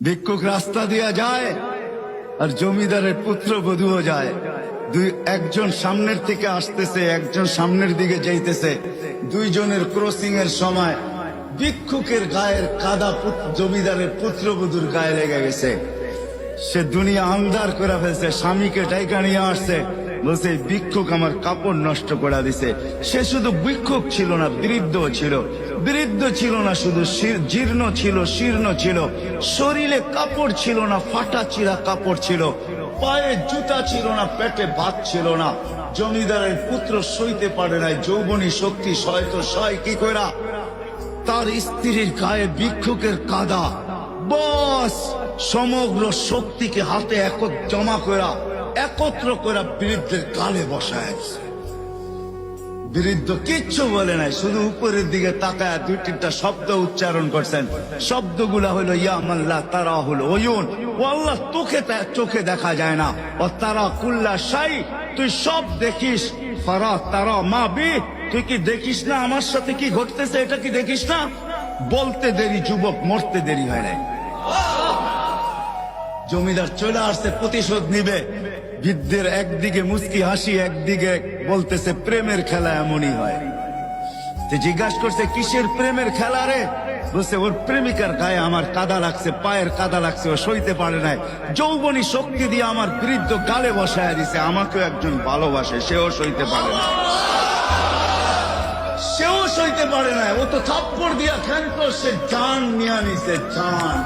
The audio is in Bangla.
ভিক্ষুক রাস্তা দিয়া যায় আর জমিদারের পুত্রবধূও যায়। একজন সামনের থেকে আসতেছে, একজন সামনের দিকে যাইতেছে। দুইজনের ক্রসিং এর সময় ভিক্ষুকের গায়ের কাদা জমিদারের পুত্রবধূর গায়ে লেগে গেছে। সে দুনিয়া আন্ধার করে ফেলছে, স্বামীকে ডাইকা নিয়ে আসছে, বলছে ভিক্ষুক আমার কাপড় নষ্ট করে দিছে। সে শুধু ভিক্ষুক ছিল না, বৃদ্ধ ছিল। বৃদ্ধ ছিল না শুধু, জীর্ণ ছিল, শীর্ণ ছিল। শরীরে কাপড় ছিল না, ফাটা চিরা কাপড় ছিল। পায়ে জুতা ছিল না, পেটে ভাত ছিল না। জমিদারের পুত্র সইতে পারে নাই, যৌবনী শক্তি সয়তো সয় কি কইরা তার স্ত্রীর গায়ে ভিক্ষুকের কাদা। বস সমগ্র শক্তিকে হাতে জমা করা, একত্র করা বৃদ্ধের গালে বসায়। বৃদ্ধ কিচ্ছু বলে নাই, শুধু উপরের দিকে তাকায় দুই তিনটা শব্দ উচ্চারণ করছেন। শব্দগুলা হলো ইয়া মাল্লাহ তারা হলো ওয়ুন, ও আল্লাহ চোখে দেখা যায় না। ও তারা কুল্লা শাই, তুই সব দেখিস। ফারা তারা মা বি, তুই কি দেখিস না আমার সাথে কি ঘটতেছে? এটা কি দেখিস না? বলতে দেরি যুবক, মরতে দেরি হয় নাই। জমিদার চলে আসছে, প্রতিশোধ নিবে। বৃদ্ধের একদিকে মুস্কি হাসি, একদিকে বলতেছে প্রেমের খেলা এমনই হয়। জিজ্ঞাসা করছে কিসের প্রেমের খেলা রে? বলছে ওর প্রেমিকার গায়ে আমার কাদা লাগছে, পায়ের কাদা লাগছে, ও সইতে পারে নাই। যৌবনী শক্তি দিয়ে আমার বৃদ্ধ গালে বসায় দিছে। আমাকেও একজন ভালোবাসে, সেও সইতে পারে না, সেও সইতে পারে না। ও তো থাপ্পড় দিয়া ক্ষান্ত, সে জান নিয়ে নিছে, জান।